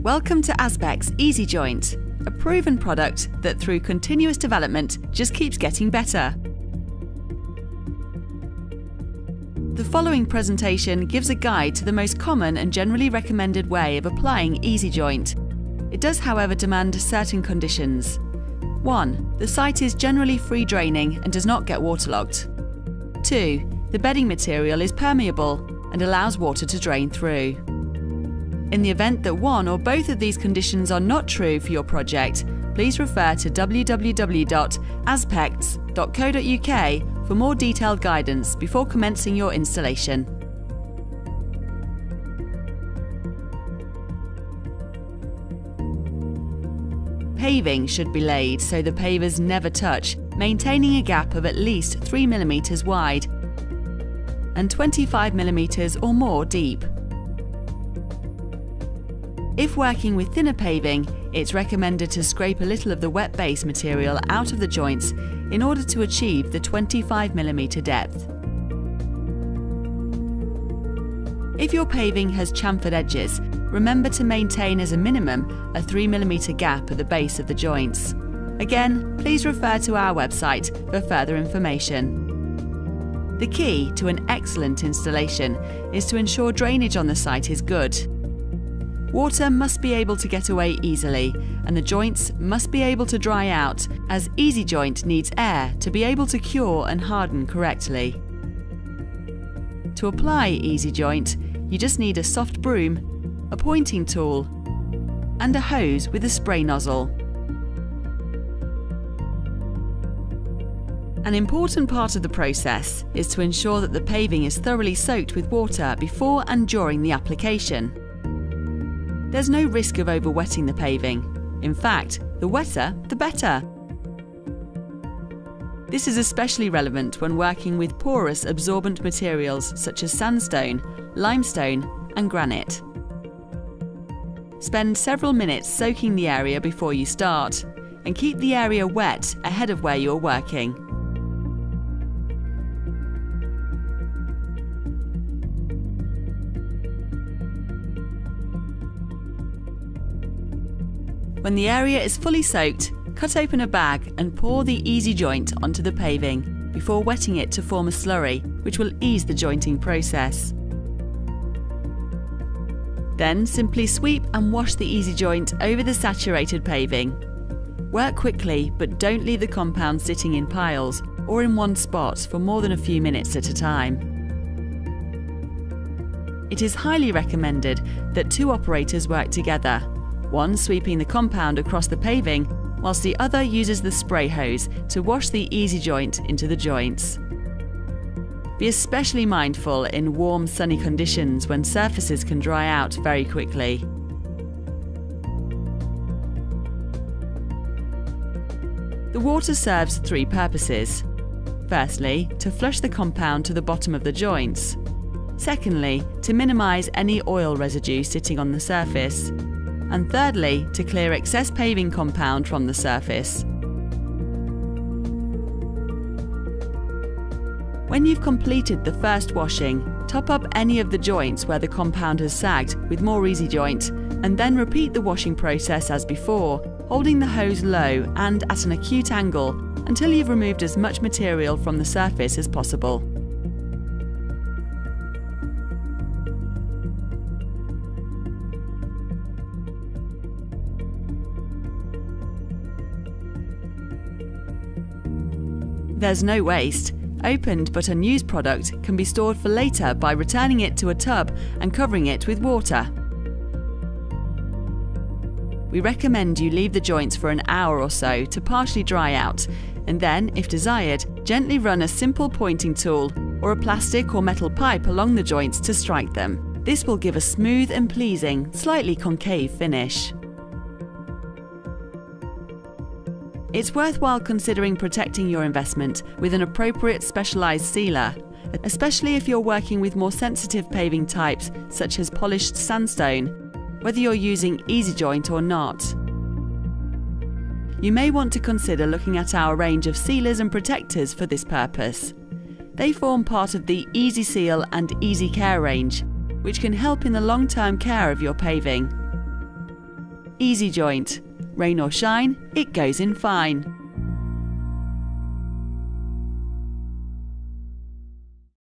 Welcome to Aspec's EASYJoint, a proven product that through continuous development just keeps getting better. The following presentation gives a guide to the most common and generally recommended way of applying EASYJoint. It does, however, demand certain conditions. 1. The site is generally free draining and does not get waterlogged. 2. The bedding material is permeable and allows water to drain through. In the event that one or both of these conditions are not true for your project, please refer to www.aspects.co.uk for more detailed guidance before commencing your installation. Paving should be laid so the pavers never touch, maintaining a gap of at least 3 mm wide and 25 mm or more deep. If working with thinner paving, it's recommended to scrape a little of the wet base material out of the joints in order to achieve the 25 mm depth. If your paving has chamfered edges, remember to maintain as a minimum a 3 mm gap at the base of the joints. Again, please refer to our website for further information. The key to an excellent installation is to ensure drainage on the site is good. Water must be able to get away easily, and the joints must be able to dry out, as EASYJoint needs air to be able to cure and harden correctly. To apply EASYJoint, you just need a soft broom, a pointing tool, and a hose with a spray nozzle. An important part of the process is to ensure that the paving is thoroughly soaked with water before and during the application. There's no risk of over-wetting the paving. In fact, the wetter, the better. This is especially relevant when working with porous absorbent materials such as sandstone, limestone and granite. Spend several minutes soaking the area before you start, and keep the area wet ahead of where you're working. When the area is fully soaked, cut open a bag and pour the EASYJoint onto the paving before wetting it to form a slurry, which will ease the jointing process. Then simply sweep and wash the EASYJoint over the saturated paving. Work quickly, but don't leave the compound sitting in piles or in one spot for more than a few minutes at a time. It is highly recommended that two operators work together, one sweeping the compound across the paving, whilst the other uses the spray hose to wash the EASYJoint into the joints. Be especially mindful in warm, sunny conditions when surfaces can dry out very quickly. The water serves three purposes. Firstly, to flush the compound to the bottom of the joints. Secondly, to minimise any oil residue sitting on the surface. And thirdly, to clear excess paving compound from the surface. When you've completed the first washing, top up any of the joints where the compound has sagged with more EASYJoint, and then repeat the washing process as before, holding the hose low and at an acute angle until you've removed as much material from the surface as possible. There's no waste. Opened but unused product can be stored for later by returning it to a tub and covering it with water. We recommend you leave the joints for an hour or so to partially dry out, and then, if desired, gently run a simple pointing tool or a plastic or metal pipe along the joints to strike them. This will give a smooth and pleasing, slightly concave finish. It's worthwhile considering protecting your investment with an appropriate specialised sealer, especially if you're working with more sensitive paving types such as polished sandstone, whether you're using EASYJoint or not. You may want to consider looking at our range of sealers and protectors for this purpose. They form part of the EasySeal and EasyCare range, which can help in the long-term care of your paving. EASYJoint. Rain or shine, it goes in fine.